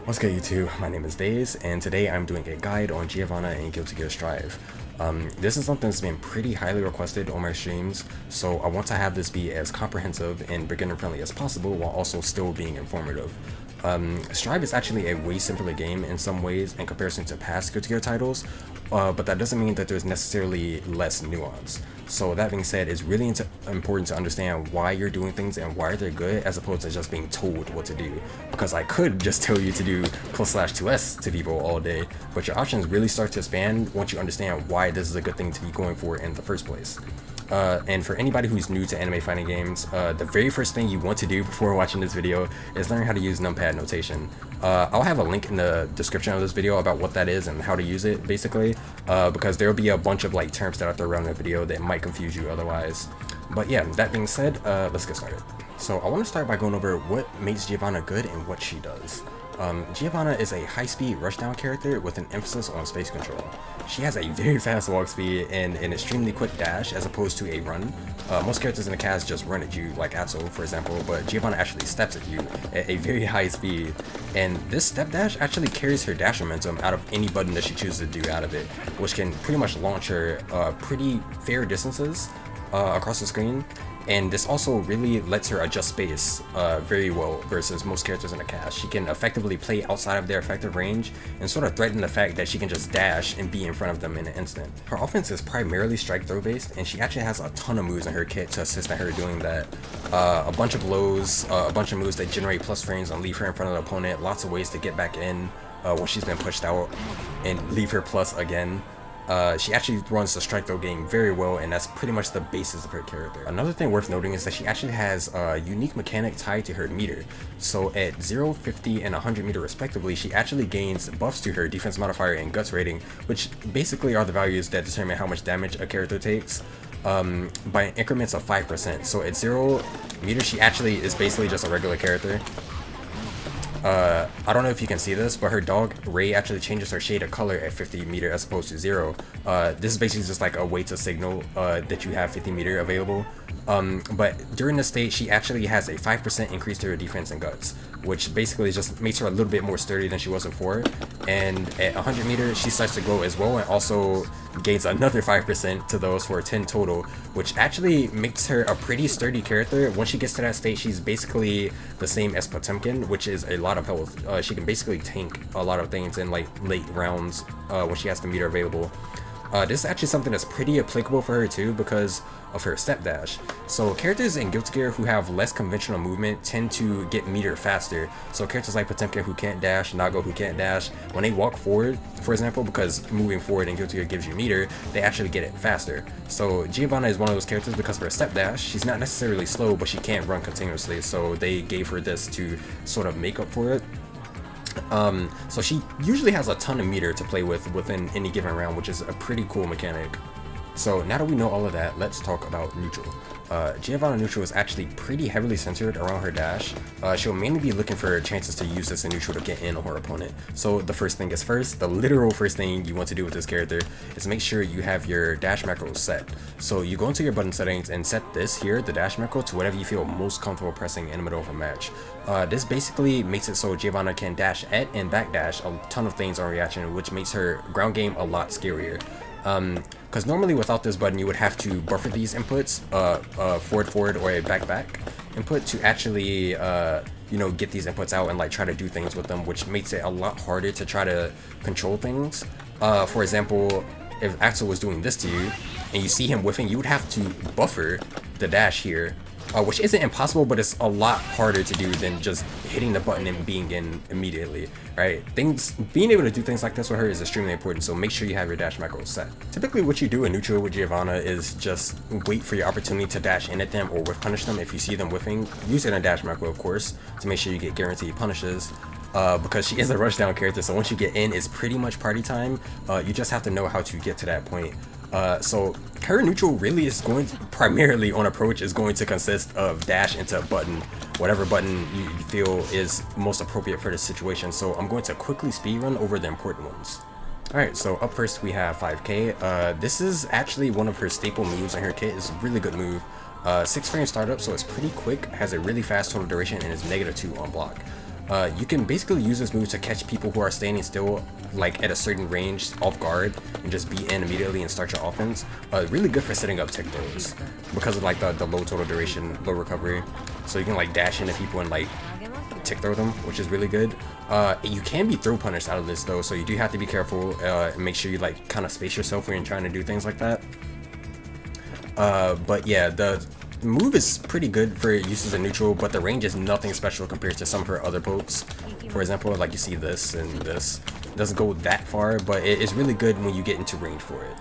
What's good YouTube? My name is Days, and today I'm doing a guide on Giovanna and Guilty Gear Strive. This is something that's been pretty highly requested on my streams, so I want to have this be as comprehensive and beginner friendly as possible while also still being informative. Strive is actually a way simpler game in some ways in comparison to past Guilty Gear titles, but that doesn't mean that there's necessarily less nuance. So that being said, it's really important to understand why you're doing things and why they're good as opposed to just being told what to do. Because I could just tell you to do +/2s to people all day, but your options really start to expand once you understand why this is a good thing to be going for in the first place. And for anybody who's new to anime fighting games, the very first thing you want to do before watching this video is learn how to use NUMPAD notation. I'll have a link in the description of this video about what that is and how to use it, basically, because there will be a bunch of like terms that I throw around in the video that might confuse you otherwise. But yeah, that being said, let's get started. So I want to start by going over what makes Giovanna good and what she does. Giovanna is a high-speed rushdown character with an emphasis on space control. She has a very fast walk speed and an extremely quick dash as opposed to a run. Most characters in the cast just run at you, like Atso for example, but Giovanna actually steps at you at a very high speed. And this step dash actually carries her dash momentum out of any button that she chooses to do out of it, which can pretty much launch her pretty fair distances across the screen. And this also really lets her adjust space very well versus most characters in the cast. She can effectively play outside of their effective range and sort of threaten the fact that she can just dash and be in front of them in an instant. Her offense is primarily strike throw based, and she actually has a ton of moves in her kit to assist in her doing that. A bunch of lows, a bunch of moves that generate plus frames and leave her in front of the opponent, lots of ways to get back in when she's been pushed out and leave her plus again. She actually runs the strike throw game very well, and that's pretty much the basis of her character. Another thing worth noting is that she actually has a unique mechanic tied to her meter. So at 0, 50, and 100 meter respectively, she actually gains buffs to her defense modifier and guts rating, which basically are the values that determine how much damage a character takes by increments of 5%. So at 0 meters, she actually is basically just a regular character. I don't know if you can see this, but her dog Ray actually changes her shade of color at 50 meter as opposed to 0. This is basically just like a way to signal that you have 50 meter available. But during this state, she actually has a 5% increase to her defense and guts, which basically just makes her a little bit more sturdy than she was before. And at 100 meters, she starts to glow as well, and also gains another 5% to those for 10 total, which actually makes her a pretty sturdy character. Once she gets to that state, she's basically the same as Potemkin, which is a lot of health. She can basically tank a lot of things in like late rounds when she has the meter available. This is actually something that's pretty applicable for her too because of her step dash. So characters in Guilty Gear who have less conventional movement tend to get meter faster. So characters like Potemkin who can't dash, Nago who can't dash, when they walk forward, for example, because moving forward in Guilty Gear gives you meter, they actually get it faster. So Giovanna is one of those characters because of her step dash. She's not necessarily slow, but she can't run continuously, so they gave her this to sort of make up for it. So she usually has a ton of meter to play with within any given round, which is a pretty cool mechanic. So now that we know all of that, let's talk about neutral. Giovanna neutral is actually pretty heavily centered around her dash. She'll mainly be looking for chances to use this in neutral to get in on her opponent. So the first thing is first, the literal first thing you want to do with this character is make sure you have your dash macros set. So you go into your button settings and set this here, the dash macro, to whatever you feel most comfortable pressing in the middle of a match. This basically makes it so Giovanna can dash at and backdash a ton of things on reaction, which makes her ground game a lot scarier. Because normally without this button you would have to buffer these inputs, forward or a back input to actually you know, get these inputs out and like try to do things with them, which makes it a lot harder to try to control things. For example, if Axel was doing this to you and you see him whiffing, you would have to buffer the dash here, which isn't impossible, but it's a lot harder to do than just hitting the button and being in immediately, right? Being able to do things like this with her is extremely important, so make sure you have your dash macros set. Typically what you do in neutral with Giovanna is just wait for your opportunity to dash in at them or whiff punish them if you see them whiffing. Use it in a dash macro, of course, to make sure you get guaranteed punishes. Because she is a rushdown character, so once you get in, it's pretty much party time. You just have to know how to get to that point. So her neutral really is going to, primarily on approach, is going to consist of dash into button, whatever button you feel is most appropriate for this situation. So I'm going to quickly speedrun over the important ones. Alright, so up first we have 5K. This is actually one of her staple moves in her kit. It's a really good move. 6 frame startup, so it's pretty quick, has a really fast total duration, and is -2 on block. You can basically use this move to catch people who are standing still, like at a certain range, off guard, and just be in immediately and start your offense. Really good for setting up tick throws because of like the low total duration, low recovery. So you can like dash into people and like tick throw them, which is really good. You can be throw punished out of this though, so you do have to be careful and make sure you like kind of space yourself when you're trying to do things like that. But yeah, the move is pretty good for uses in neutral, but the range is nothing special compared to some of her other pokes. For example, like you see this and this. It doesn't go that far, but it is really good when you get into range for it.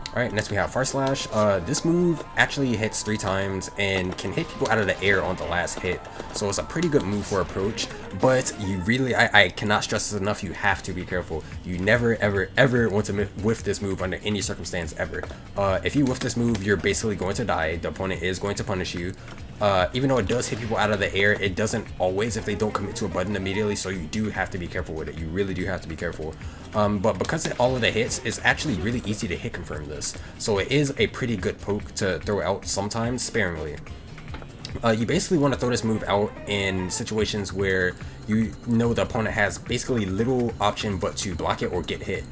Alright, next we have Far Slash. This move actually hits 3 times and can hit people out of the air on the last hit. So it's a pretty good move for approach, but you really, I cannot stress this enough, you have to be careful. You never, ever, ever want to whiff this move under any circumstance ever. If you whiff this move, you're basically going to die. The opponent is going to punish you. Even though it does hit people out of the air, it doesn't always if they don't commit to a button immediately, so you do have to be careful with it. You really do have to be careful. But because of all of the hits, it's actually really easy to hit confirm this. So it is a pretty good poke to throw out sometimes, sparingly. You basically want to throw this move out in situations where you know the opponent has basically little option but to block it or get hit.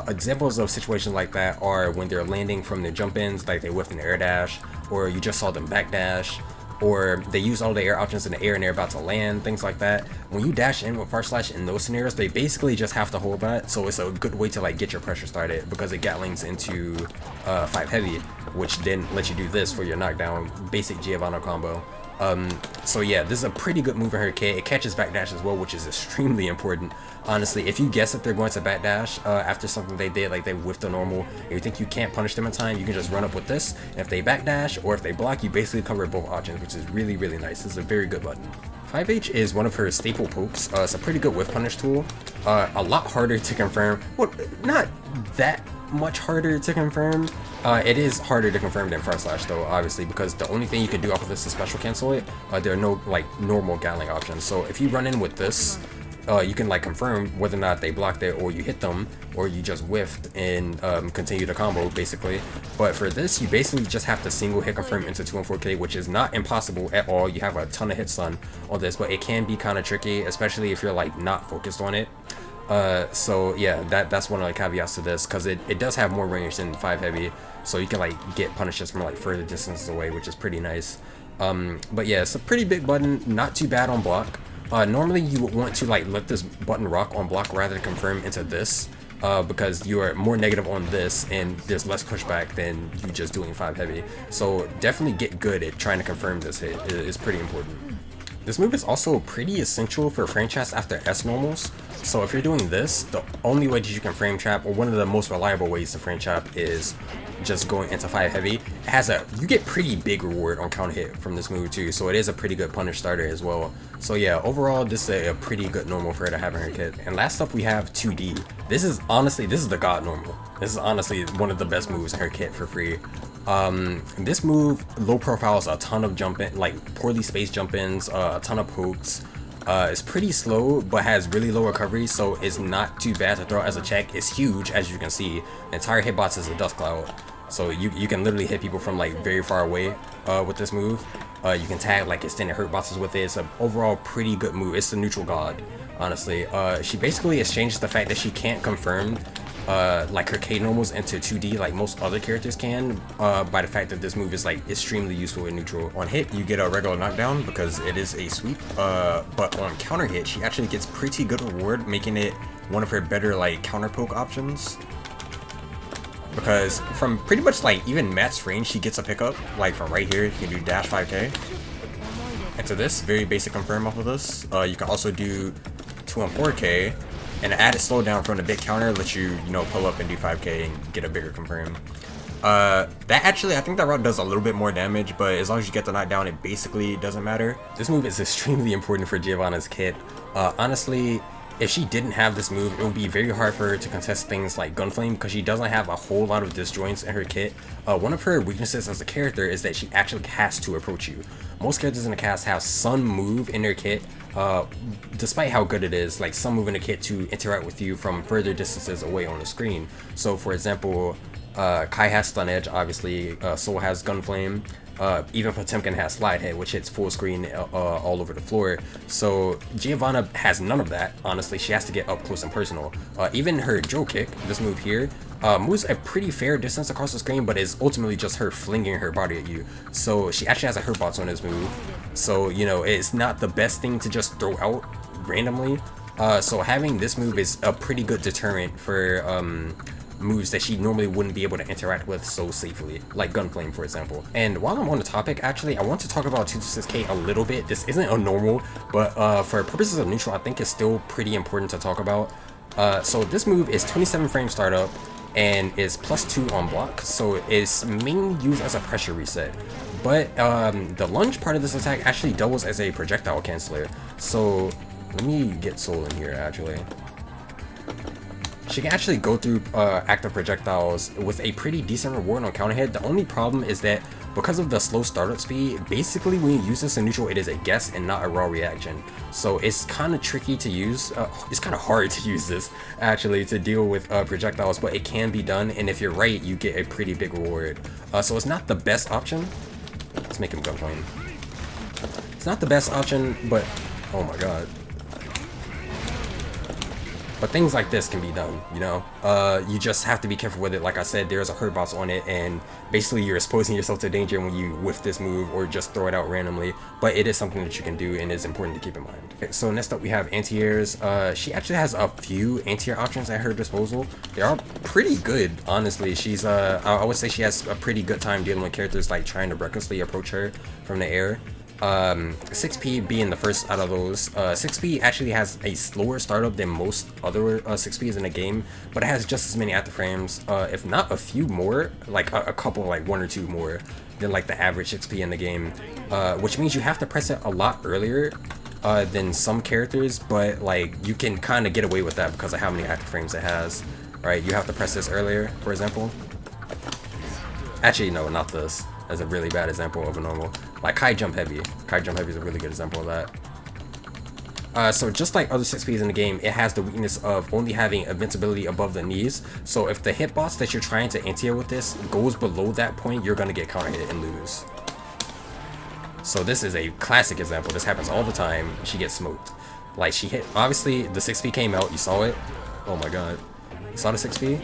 Examples of situations like that are when they're landing from their jump ins, like they whiffed an air dash, or you just saw them back dash, or they use all the air options in the air and they're about to land, things like that. When you dash in with Far Slash in those scenarios, they basically just have to hold that, so it's a good way to like get your pressure started because it gatlings into 5 heavy, which then lets you do this for your knockdown basic Giovanna combo. So yeah, this is a pretty good move in her kit. It catches backdash as well, which is extremely important. Honestly, if you guess that they're going to backdash after something they did, like they whiffed a normal, and you think you can't punish them in time, you can just run up with this. And if they backdash or if they block, you basically cover both options, which is really, really nice. This is a very good button. 5H is one of her staple pokes. It's a pretty good whiff punish tool. A lot harder to confirm. Well, not that much harder to confirm. It is harder to confirm than Far Slash though, obviously, because the only thing you can do off of this is special cancel it. There are no like normal gatling options. So if you run in with this, you can like confirm whether or not they blocked it or you hit them or you just whiffed and continue the combo basically. But for this, you basically just have to single hit confirm into 2 and 4K, which is not impossible at all. You have a ton of hit stun on this, but it can be kind of tricky, especially if you're like not focused on it. So yeah, that's one of the caveats to this, because it does have more range than 5 heavy, so you can like get punishes from like further distances away, which is pretty nice. But yeah, it's a pretty big button, not too bad on block. Normally you would want to like let this button rock on block rather than confirm into this, because you are more negative on this and there's less pushback than you just doing 5 heavy. So definitely get good at trying to confirm this hit. It is pretty important. This move is also pretty essential for frame traps after S normals. So if you're doing this, the only way that you can frame trap, or one of the most reliable ways to frame trap, is just going into 5 heavy. It has you get pretty big reward on counter hit from this move too, so it is a pretty good punish starter as well. So yeah, overall this is a pretty good normal for her to have in her kit. And last up we have 2D. This is the god normal. This is honestly one of the best moves in her kit for free. This move low profiles a ton of jump in, like poorly spaced jump ins, a ton of pokes. It's pretty slow but has really low recovery, so it's not too bad to throw as a check. It's huge, as you can see. The entire hitbox is a dust cloud, so you can literally hit people from like very far away with this move. You can tag like extended hurt boxes with it. It's an overall pretty good move. It's the neutral god, honestly. She basically exchanges the fact that she can't confirm like her K normals into 2D like most other characters can, by the fact that this move is like extremely useful in neutral. On hit you get a regular knockdown because it is a sweep, but on counter hit she actually gets pretty good reward, making it one of her better like counter poke options, because from pretty much like even max range she gets a pickup. Like from right here you can do dash 5K into this very basic confirm off of this. You can also do 2 and 4K, and an added slowdown from the big counter lets you, pull up and do 5K and get a bigger confirm. That actually, I think that route does a little bit more damage, but as long as you get the knockdown, it basically doesn't matter. This move is extremely important for Giovanna's kit. Honestly, if she didn't have this move, it would be very hard for her to contest things like Gunflame, because she doesn't have a whole lot of disjoints in her kit. One of her weaknesses as a character is that she actually has to approach you. Most characters in the cast have some move in their kit, despite how good it is, like some move in the kit to interact with you from further distances away on the screen. So for example, Kai has Stun Edge, obviously, Soul has Gunflame, Even Potemkin has slide hit, which hits full screen all over the floor. So Giovanna has none of that. Honestly, she has to get up close and personal. Even her drill kick, this move here, moves a pretty fair distance across the screen, but is ultimately just her flinging her body at you. So she actually has a hurt box on this move. So, you know, it's not the best thing to just throw out randomly. So having this move is a pretty good deterrent for moves that she normally wouldn't be able to interact with so safely, like Gunflame, for example. And while I'm on the topic, actually, I want to talk about 226K a little bit. This isn't a normal, but for purposes of neutral, I think it's still pretty important to talk about. So this move is 27 frame startup and is +2 on block, so it's mainly used as a pressure reset. But the lunge part of this attack actually doubles as a projectile canceller. So let me get Soul in here, actually. She can actually go through active projectiles with a pretty decent reward on counter hit. The only problem is that because of the slow startup speed, basically when you use this in neutral, it is a guess and not a raw reaction. So it's kind of tricky to use. It's kind of hard to use this, actually, to deal with projectiles, but it can be done. And if you're right, you get a pretty big reward. So it's not the best option. Let's make him Gunflame. It's not the best option, but oh my god. But things like this can be done, you know? You just have to be careful with it. Like I said, there's a hurt box on it, and basically you're exposing yourself to danger when you whiff this move or just throw it out randomly. But it is something that you can do and is important to keep in mind. Okay, so next up we have anti-airs. She actually has a few anti-air options at her disposal. They are pretty good, honestly. She's, I would say she has a pretty good time dealing with characters like trying to recklessly approach her from the air. 6P being the first out of those. 6P actually has a slower startup than most other 6Ps in the game, but it has just as many active frames, if not a few more, like a couple, like 1 or 2 more than like the average 6P in the game, which means you have to press it a lot earlier than some characters, but like you can kind of get away with that because of how many active frames it has. Right, you have to press this earlier, for example. Actually, no, not this. That's a really bad example of a normal. Like Kai Jump Heavy. Kai Jump Heavy is a really good example of that. So just like other 6Ps in the game, it has the weakness of only having invincibility above the knees. So if the hitbox that you're trying to anti-air with this goes below that point, you're going to get counter hit and lose. So this is a classic example. This happens all the time. She gets smoked. Like she hit, obviously the 6P came out, you saw it. Oh my god. You saw the 6P?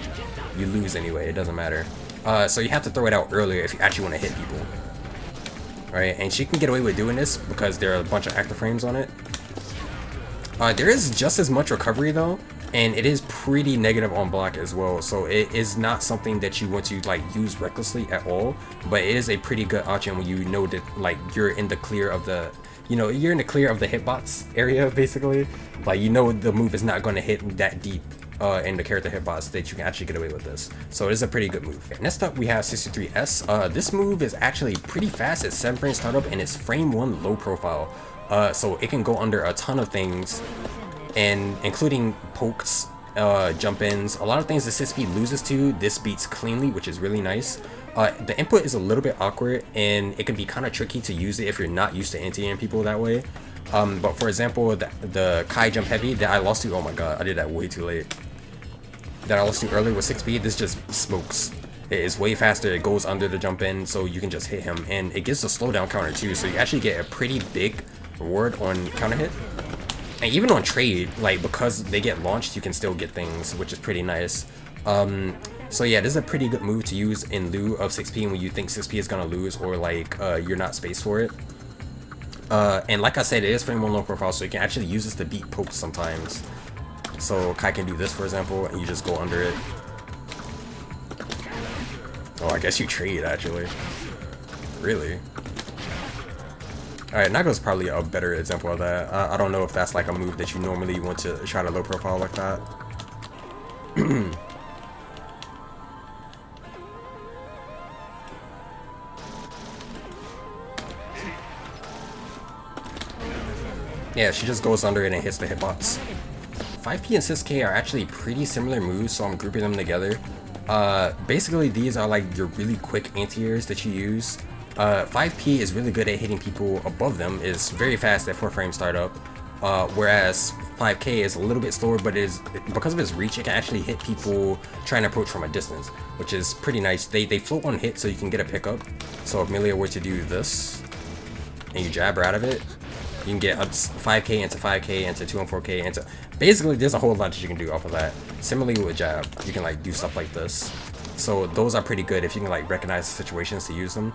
You lose anyway, it doesn't matter. So you have to throw it out earlier if you actually want to hit people. Right, and she can get away with doing this because there are a bunch of active frames on it. There is just as much recovery though, and it is pretty negative on block as well, so it is not something that you want to like use recklessly at all, but it is a pretty good option when you know that like you're in the clear of the, you know, you're in the clear of the hitbox area basically. Like you know the move is not going to hit that deep in the character hitbox that you can actually get away with this. So it is a pretty good move. Okay, next up we have 63S. This move is actually pretty fast. It's 7 frame startup and it's frame 1 low profile. So it can go under a ton of things, and including pokes, jump ins, a lot of things the 6P loses to, this beats cleanly, which is really nice. The input is a little bit awkward and it can be kind of tricky to use it if you're not used to anti-airing people that way. But for example, the Kai Jump Heavy that I lost to, oh my god, I did that way too late. That I lost to earlier with 6P, this just smokes. It is way faster, it goes under the jump in, so you can just hit him. And it gives a slowdown counter too, so you actually get a pretty big reward on counter hit. And even on trade, like because they get launched, you can still get things, which is pretty nice. So yeah, this is a pretty good move to use in lieu of 6P when you think 6P is gonna lose or like you're not spaced for it. And like I said, it is frame 1 low profile, so you can actually use this to beat pokes sometimes. So Kai can do this, for example, and you just go under it. Oh, I guess you trade, actually. Really? Alright, Naga's probably a better example of that. I don't know if that's like a move that you normally want to try to low profile like that. Yeah, she just goes under it and hits the hitbox. 5P and 6K are actually pretty similar moves, so I'm grouping them together. Basically, these are like your really quick anti-airs that you use. 5P is really good at hitting people above them, is very fast at 4 frame startup. whereas 5K is a little bit slower, but it is, because of its reach, it can actually hit people trying to approach from a distance, which is pretty nice. They float on hit, so you can get a pickup. So if Melia were to do this, and you jab her out of it, you can get up 5K into 5K into 2 and 4K into, basically there's a whole lot that you can do off of that. Similarly with jab, you can like do stuff like this. So those are pretty good if you can like recognize situations to use them.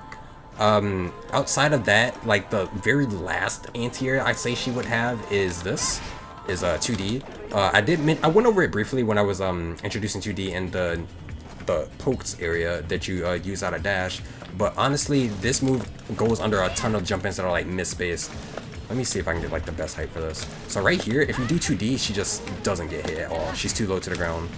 Outside of that, like the very last anti-air I'd say she would have is this, is 2D. I went over it briefly when I was introducing 2D in the pokes area that you use out of dash, but honestly this move goes under a ton of jump ins that are like misspaced. Let me see if I can get like the best height for this. So right here, if you do 2D, she just doesn't get hit at all. She's too low to the ground.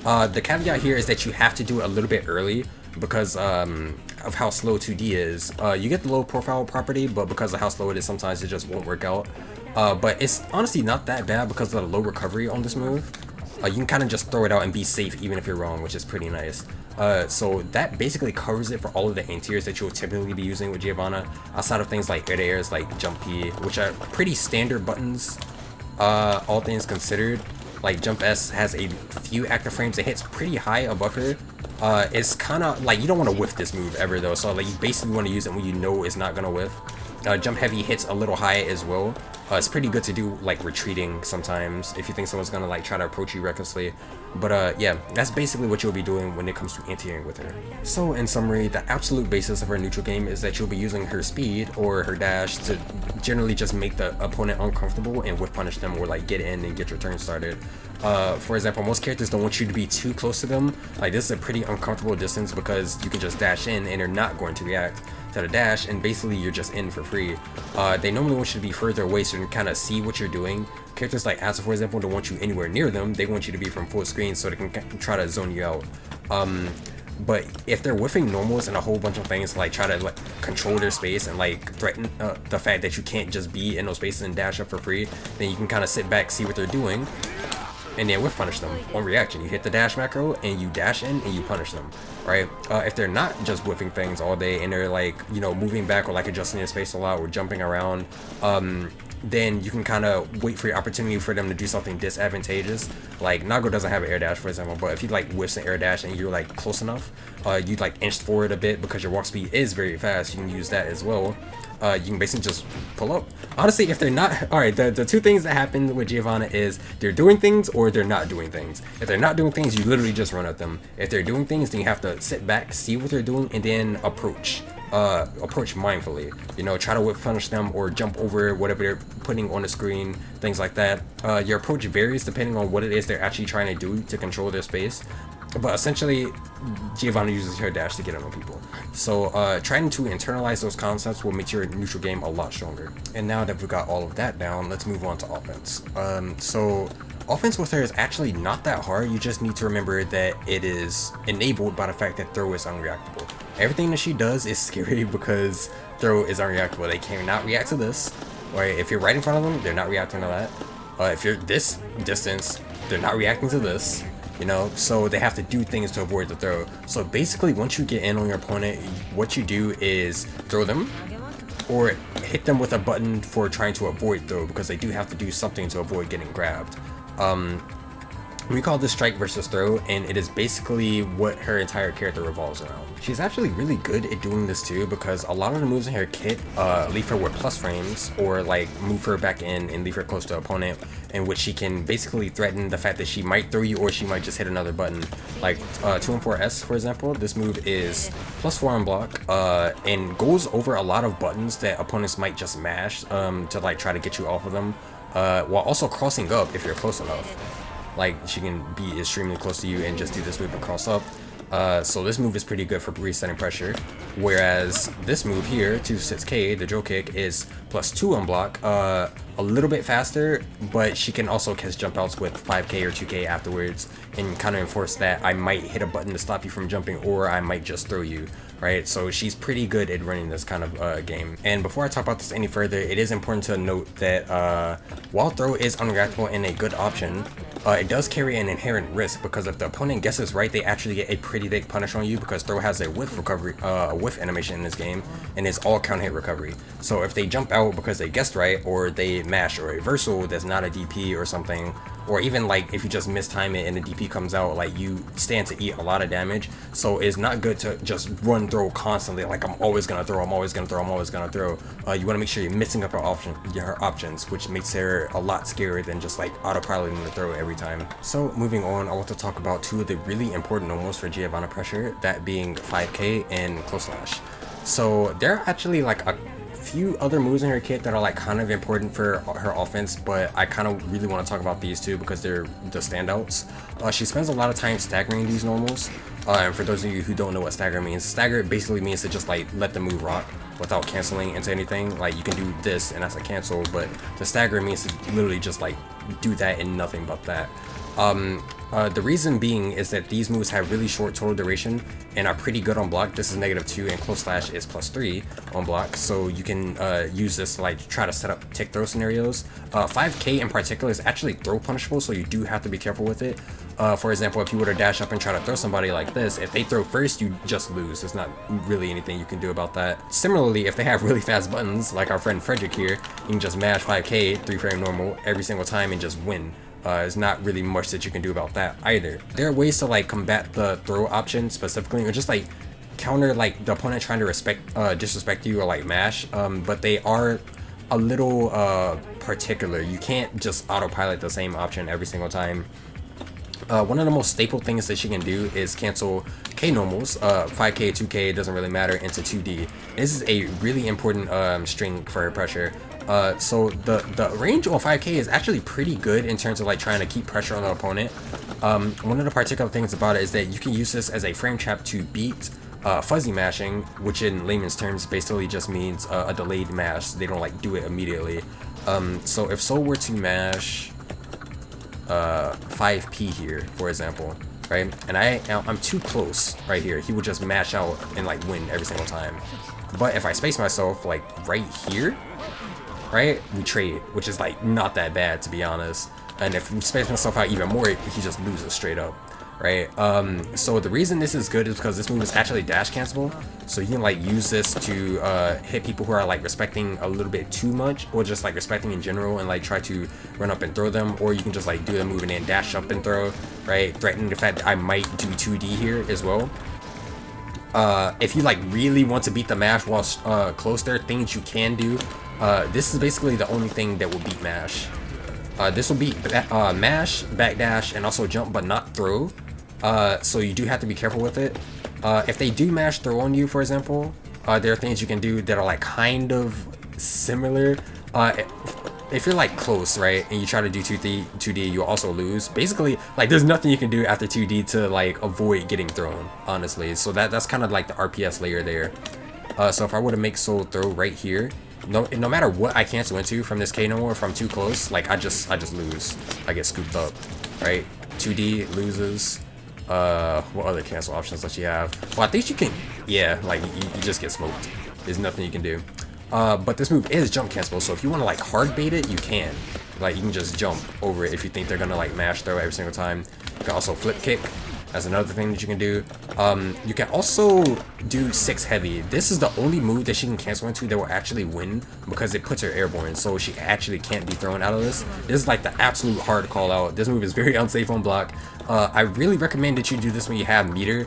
The caveat here is that you have to do it a little bit early because of how slow 2D is. You get the low profile property, but because of how slow it is, sometimes it just won't work out. But it's honestly not that bad because of the low recovery on this move. You can kind of just throw it out and be safe even if you're wrong, which is pretty nice. So that basically covers it for all of the anti-airs that you'll typically be using with Giovanna, outside of things like air-to-airs like jump P, which are pretty standard buttons, all things considered. Like jump S has a few active frames, it hits pretty high above her. It's kind of like you don't want to whiff this move ever though, so like you basically want to use it when you know it's not gonna whiff. Jump heavy hits a little high as well. It's pretty good to do like retreating sometimes if you think someone's gonna like try to approach you recklessly. But yeah, that's basically what you'll be doing when it comes to anti-airing with her. So in summary, the absolute basis of her neutral game is that you'll be using her speed or her dash to generally just make the opponent uncomfortable and whiff punish them or like get in and get your turn started. For example, most characters don't want you to be too close to them. Like this is a pretty uncomfortable distance because you can just dash in and they're not going to react to the dash, and basically you're just in for free. They normally want you to be further away so you can kind of see what you're doing. Characters like Asa, for example, don't want you anywhere near them. They want you to be from full screen so they can try to zone you out. But if they're whiffing normals and a whole bunch of things, like try to like control their space and like threaten the fact that you can't just be in those spaces and dash up for free, then you can kind of sit back, see what they're doing, and then whiff punish them on reaction. You hit the dash macro and you dash in and you punish them, right? If they're not just whiffing things all day and they're like, you know, moving back or like adjusting their space a lot or jumping around, then you can kind of wait for your opportunity for them to do something disadvantageous. Like Nago doesn't have an air dash, for example, but if he like whiffs an air dash and you're like close enough, you like inch forward a bit because your walk speed is very fast. You can use that as well. You can basically just pull up. Honestly, if they're not, alright, the two things that happen with Giovanna is they're doing things or they're not doing things. If they're not doing things, you literally just run at them. If they're doing things, then you have to sit back, see what they're doing, and then approach mindfully. You know, try to whip punish them or jump over whatever they're putting on the screen, things like that. Your approach varies depending on what it is they're actually trying to do to control their space. But essentially, Giovanna uses her dash to get in on people. So trying to internalize those concepts will make your neutral game a lot stronger. And now that we've got all of that down, let's move on to offense. So offense with her is actually not that hard. You just need to remember that it is enabled by the fact that throw is unreactable. Everything that she does is scary because throw is unreactable. They cannot react to this. Right? If you're right in front of them, they're not reacting to that. If you're this distance, they're not reacting to this. You know, so they have to do things to avoid the throw. So basically, once you get in on your opponent, what you do is throw them or hit them with a button for trying to avoid throw, because they do have to do something to avoid getting grabbed. We call this strike versus throw, and it is basically what her entire character revolves around. She's actually really good at doing this too, because a lot of the moves in her kit leave her with plus frames, or like move her back in and leave her close to opponent, in which she can basically threaten the fact that she might throw you or she might just hit another button. Like 2 and 4S, for example, this move is +4 on block and goes over a lot of buttons that opponents might just mash to like try to get you off of them, while also crossing up if you're close enough. Like she can be extremely close to you and just do this move and cross up. So this move is pretty good for resetting pressure, whereas this move here, 2-6K, the drill kick, is +2 on block, a little bit faster, but she can also catch jump outs with 5K or 2K afterwards and kind of enforce that I might hit a button to stop you from jumping, or I might just throw you, right? So she's pretty good at running this kind of game. And before I talk about this any further, it is important to note that while throw is unreactable and a good option, it does carry an inherent risk because if the opponent guesses right, they actually get a pretty big punish on you because throw has a whiff recovery, whiff animation in this game, and it's all count hit recovery. So if they jump out because they guessed right, or they mash a reversal that's not a DP or something, or even like if you just mistime it and the DP comes out, like you stand to eat a lot of damage. So it's not good to just run throw constantly, like I'm always gonna throw, I'm always gonna throw, I'm always gonna throw. You want to make sure you're mixing up your options, which makes her a lot scarier than just like autopiloting the throw every time. So moving on, I want to talk about two of the really important normals for Giovanna pressure, that being 5k and close slash. So there are actually like a few other moves in her kit that are like kind of important for her offense, but I kind of really want to talk about these two because they're the standouts. She spends a lot of time staggering these normals, and for those of you who don't know what stagger means, stagger basically means to just like let the move rock without canceling into anything. Like you can do this and that's a cancel, but the stagger means to literally just like do that and nothing but that. The reason being is that these moves have really short total duration and are pretty good on block. This is -2 and close slash is +3 on block, so you can use this to like try to set up tick throw scenarios. 5k in particular is actually throw punishable, so you do have to be careful with it. For example, if you were to dash up and try to throw somebody like this, if they throw first, you just lose. There's not really anything you can do about that. Similarly, if they have really fast buttons, like our friend Frederick here, you can just mash 5k 3-frame normal every single time and just win. There's not really much that you can do about that either. There are ways to like combat the throw option specifically, or just like counter like the opponent trying to disrespect you or like mash, but they are a little particular. You can't just autopilot the same option every single time. One of the most staple things that she can do is cancel K normals, 5k, 2k, it doesn't really matter, into 2D. This is a really important string for her pressure. So the range on 5k is actually pretty good in terms of like trying to keep pressure on the opponent. One of the particular things about it is that you can use this as a frame trap to beat fuzzy mashing, which in layman's terms basically just means a delayed mash. They don't like do it immediately. So if Soul were to mash 5p here, for example, right, and I'm too close right here, he would just mash out and like win every single time. But if I space myself like right here, right, we trade, which is like not that bad to be honest. And if we space myself out even more, he just loses straight up, right? So the reason this is good is because this move is actually dash cancelable, so you can like use this to hit people who are like respecting a little bit too much, or just like respecting in general, and like try to run up and throw them. Or you can just like do the move and then dash up and throw, right, threatening the fact that I might do 2D here as well. If you like really want to beat the mash while close, there are things you can do. This is basically the only thing that will beat mash. This will beat mash, backdash, and also jump, but not throw. So you do have to be careful with it. If they do mash throw on you, for example, there are things you can do that are like kind of similar. If you're like close, right, and you try to do 2D, you'll also lose. Basically, like there's nothing you can do after 2D to like avoid getting thrown, honestly. So that's kind of like the RPS layer there. So if I were to make Soul throw right here, no matter what I cancel into from this K normal, or if I'm too close, like I just lose. I get scooped up, right? 2D loses. What other cancel options does she have? Well, I think you can, yeah, like you just get smoked. There's nothing you can do. But this move is jump cancelable, so if you want to like hard bait it, you can. Like you can just jump over it if you think they're gonna like mash throw every single time. You can also flip kick. That's another thing that you can do. You can also do 6 heavy. This is the only move that she can cancel into that will actually win because it puts her airborne, so she actually can't be thrown out of this. This is like the absolute hard call out. This move is very unsafe on block. I really recommend that you do this when you have meter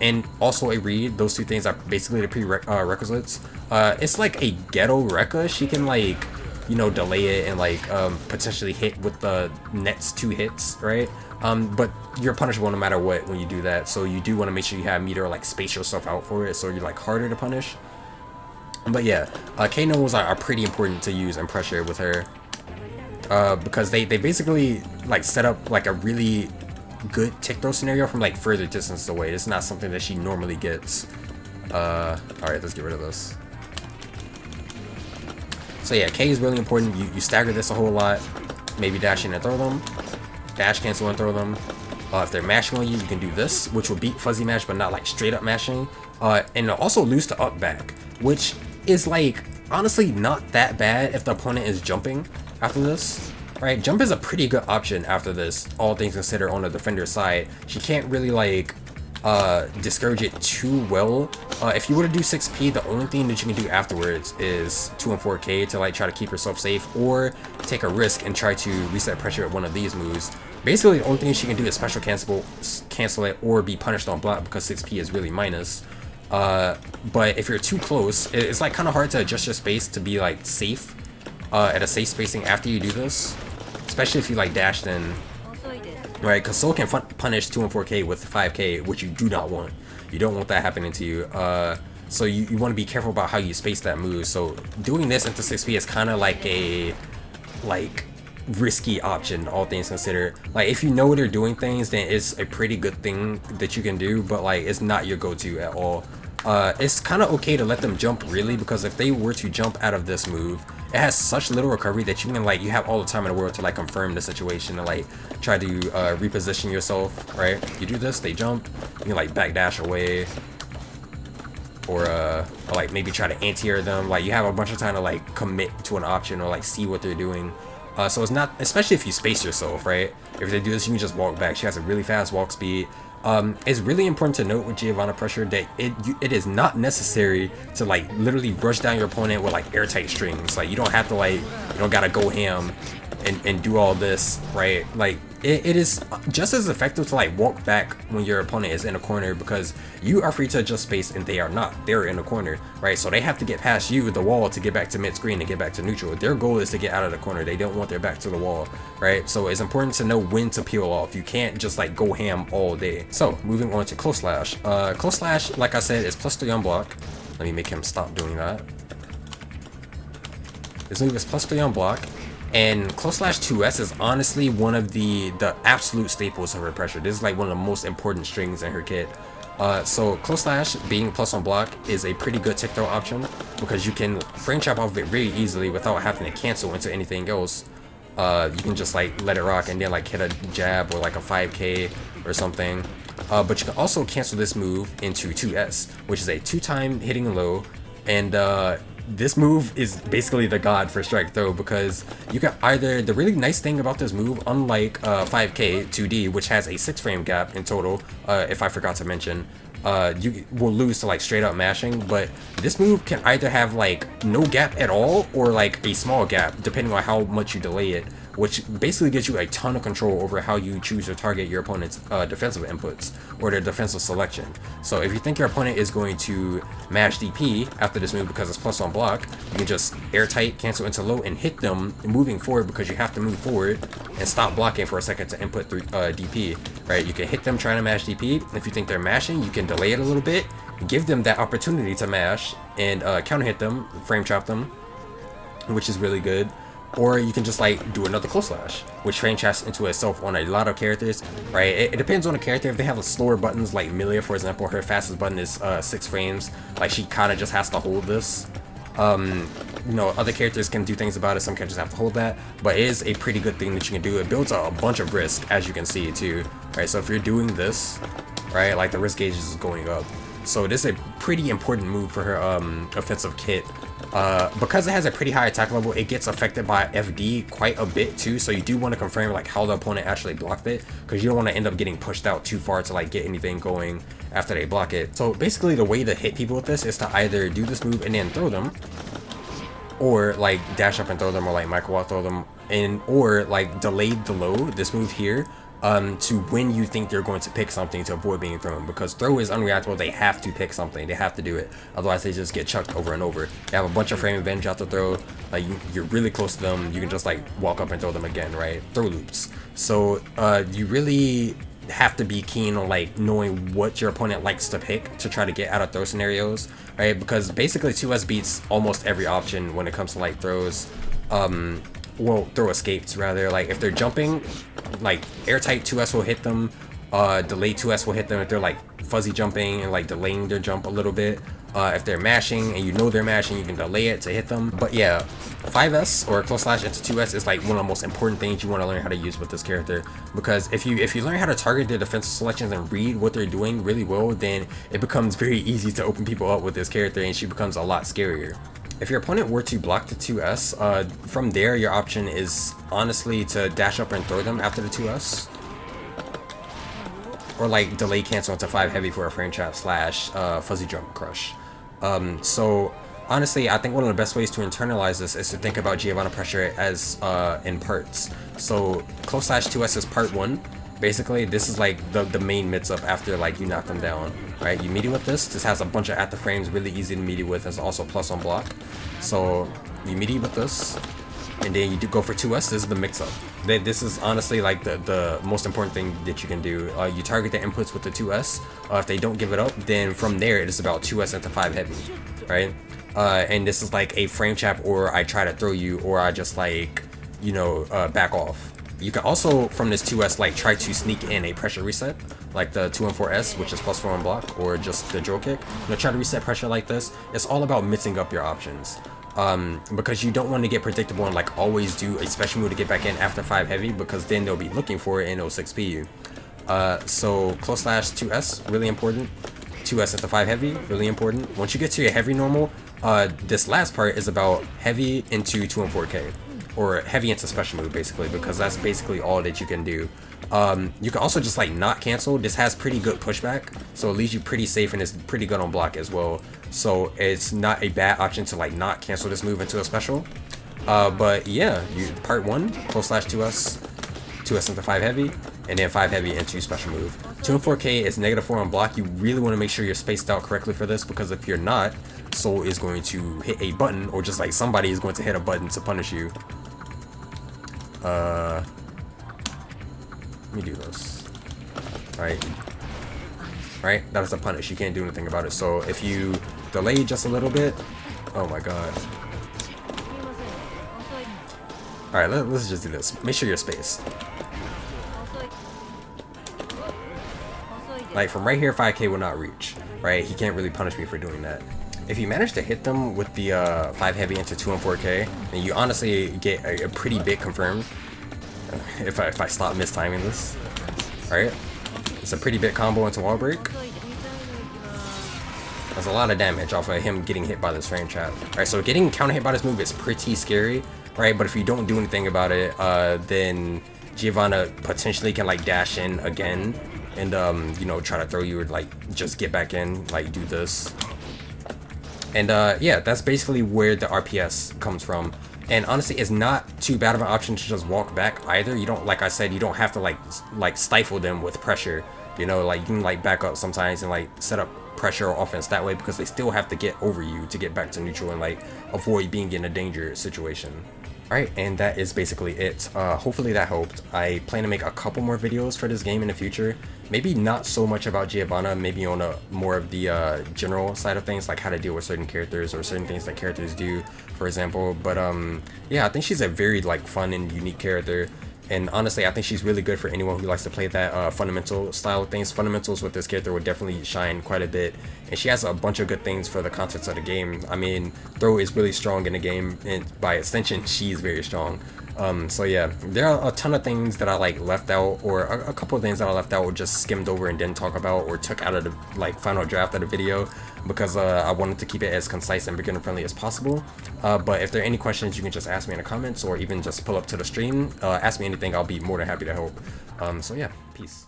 and also a read. Those two things are basically the prerequisites. It's like a ghetto Rekka. She can like, you know, delay it and like potentially hit with the next 2 hits, right? But you're punishable no matter what when you do that, so you do want to make sure you have meter, like space yourself out for it, so you're like harder to punish. But yeah, K normals are pretty important to use and pressure with her, because they basically like set up like a really good tick throw scenario from like further distance away. It's not something that she normally gets. All right, let's get rid of this. So yeah, K is really important. You stagger this a whole lot, maybe dash in and throw them, dash cancel and throw them. If they're mashing on you, you can do this, which will beat fuzzy mash, but not like straight up mashing. And also lose to up back, which is like honestly not that bad if the opponent is jumping after this, right? Jump is a pretty good option after this, all things considered, on the defender's side. She can't really like discourage it too well. If you were to do 6p, the only thing that you can do afterwards is 2 and 4k to like try to keep yourself safe, or take a risk and try to reset pressure with one of these moves. Basically, the only thing she can do is special cancel it, or be punished on block, because 6p is really minus. But if you're too close, it's like kind of hard to adjust your space to be like safe at a safe spacing after you do this, especially if you like dashed in. Right, because Soul can punish 2 and 4k with 5k, which you do not want. You don't want that happening to you. So you want to be careful about how you space that move. So doing this into 6p is kind of like a risky option, all things considered. Like, if you know they're doing things, then it's a pretty good thing that you can do, but like it's not your go-to at all. It's kind of okay to let them jump, really, because if they were to jump out of this move, it has such little recovery that you can like, you have all the time in the world to like confirm the situation and like try to reposition yourself, right? You do this, they jump, you can like backdash away, or like maybe try to anti-air them. Like, you have a bunch of time to like commit to an option or like see what they're doing. So it's not, especially if you space yourself, right? If they do this, you can just walk back. She has a really fast walk speed. It's really important to note with Giovanna pressure that it is not necessary to like literally brush down your opponent with like airtight strings. Like, you don't have to like, you don't gotta go ham and do all this, right? Like, it is just as effective to like walk back when your opponent is in a corner, because you are free to adjust space and they are not. They're in a corner, right? So they have to get past you, the wall, to get back to mid screen and get back to neutral. Their goal is to get out of the corner. They don't want their back to the wall, right? So it's important to know when to peel off. You can't just like go ham all day. So moving on to close slash. Close slash, like I said, is +3 on block. Let me make him stop doing that. This move is +3 on block. And close slash 2s is honestly one of the absolute staples of her pressure. This is like one of the most important strings in her kit. So close slash being plus on block is a pretty good tick throw option, because you can frame trap off of it very easily without having to cancel into anything else. You can just like let it rock and then like hit a jab or like a 5k or something. But you can also cancel this move into 2s, which is a 2-time hitting low, and this move is basically the god for strike throw, because you can either, the really nice thing about this move, unlike 5k 2d, which has a 6 frame gap in total, if I forgot to mention, you will lose to like straight up mashing, but this move can either have like no gap at all or like a small gap depending on how much you delay it, which basically gives you a ton of control over how you choose to target your opponent's defensive inputs or their defensive selection. So if you think your opponent is going to mash DP after this move because it's plus on block, you can just airtight, cancel into low, and hit them moving forward, because you have to move forward and stop blocking for a second to input through DP, right? You can hit them trying to mash DP. If you think they're mashing, you can delay it a little bit, give them that opportunity to mash, and counter hit them, frame trap them, which is really good. Or you can just like do another close slash, which frame traps into itself on a lot of characters, right? It depends on the character. If they have slower buttons, like Milia, for example, her fastest button is 6 frames. Like, she kind of just has to hold this. You know, other characters can do things about it. Some characters have to hold that, but it is a pretty good thing that you can do. It builds a bunch of risk, as you can see too, right? So if you're doing this, right, like the risk gauge is going up. So this is a pretty important move for her offensive kit. Because it has a pretty high attack level, it gets affected by FD quite a bit too, so you do want to confirm like how the opponent actually blocked it, because you don't want to end up getting pushed out too far to like get anything going after they block it. So basically the way to hit people with this is to either do this move and then throw them, or like dash up and throw them, or like micro throw them, and or like delay the low, this move here, to when you think they're going to pick something to avoid being thrown, because throw is unreactable. They have to pick something, they have to do it, otherwise they just get chucked over and over. They have a bunch of frame advantage out the throw, like you're really close to them, you can just like walk up and throw them again, right? Throw loops. So you really have to be keen on like knowing what your opponent likes to pick to try to get out of throw scenarios, right? Because basically 2S beats almost every option when it comes to like throws. Well, throw escapes rather. Like if they're jumping, like airtight 2S will hit them, delayed 2S will hit them if they're like fuzzy jumping and like delaying their jump a little bit. If they're mashing and you know they're mashing, you can delay it to hit them. But yeah, 5S or close slash into 2S is like one of the most important things you want to learn how to use with this character, because if you learn how to target their defensive selections and read what they're doing really well, then it becomes very easy to open people up with this character, and she becomes a lot scarier. If your opponent were to block the 2S, from there your option is honestly to dash up and throw them after the 2S. Or like delay cancel into 5 heavy for a frame trap slash fuzzy jump crush. So honestly, I think one of the best ways to internalize this is to think about Giovanna pressure as in parts. So close slash 2S is part 1. Basically, this is like the main mix up after like you knock them down, right? You meaty with this. This has a bunch of at the frames, really easy to meaty with. It's also plus on block. So you meaty with this, and then you do go for 2S. This is the mix up. This is honestly like the most important thing that you can do. You target the inputs with the 2S. If they don't give it up, then from there it is about 2S into 5 heavy, right? And this is like a frame trap, or I try to throw you, or I just like, you know, back off. You can also, from this 2S, like try to sneak in a pressure reset, like the 2 and 4S, which is plus 4 on block, or just the drill kick. You know, try to reset pressure like this. It's all about mixing up your options, because you don't want to get predictable and like always do a special move to get back in after 5 heavy, because then they'll be looking for it and it'll 6P you. So close slash 2S, really important. 2S into 5 heavy, really important. Once you get to your heavy normal, this last part is about heavy into 2 and 4K. Or heavy into special move, basically, because that's basically all that you can do. You can also just like not cancel. This has pretty good pushback, so it leaves you pretty safe, and it's pretty good on block as well. So it's not a bad option to like not cancel this move into a special. But yeah, part 1, close slash 2S, 2S into 5 heavy, and then 5 heavy into special move. 2 and 4K is -4 on block. You really want to make sure you're spaced out correctly for this, because if you're not, Soul is going to hit a button, or just like somebody is going to hit a button to punish you. Let me do this. Right, that was a punish. You can't do anything about it. So if you delay just a little bit, oh my god. All right, let's just do this. Make sure you're spaced. Like from right here, 5K will not reach. Right, he can't really punish me for doing that. If you manage to hit them with the 5 heavy into 2 and 4K, then you honestly get a pretty bit confirmed. If I stop mistiming this, alright, it's a pretty bit combo into wall break. There's a lot of damage off of him getting hit by this frame trap. Alright, so getting counter hit by this move is pretty scary, right? But if you don't do anything about it, then Giovanna potentially can like dash in again and you know, try to throw you, or like just get back in, like do this. And yeah, that's basically where the RPS comes from. And honestly, it's not too bad of an option to just walk back either. You don't, like I said, you don't have to like stifle them with pressure. You know, like you can like back up sometimes and like set up pressure or offense that way, because they still have to get over you to get back to neutral and like avoid being in a danger situation. Alright, and that is basically it. Hopefully that helped. I plan to make a couple more videos for this game in the future. Maybe not so much about Giovanna, maybe on a more of the general side of things, like how to deal with certain characters or certain things that characters do, for example. But yeah, I think she's a very like fun and unique character. And honestly, I think she's really good for anyone who likes to play that fundamental style of things. Fundamentals with this character would definitely shine quite a bit. And she has a bunch of good things for the context of the game. I mean, throw is really strong in the game, and by extension, she's very strong. So yeah, there are a ton of things that I like left out, or a couple of things that I left out or just skimmed over and didn't talk about, or took out of the like final draft of the video, because I wanted to keep it as concise and beginner friendly as possible. But if there are any questions, you can just ask me in the comments, or even just pull up to the stream, ask me anything. I'll be more than happy to help. So yeah, peace.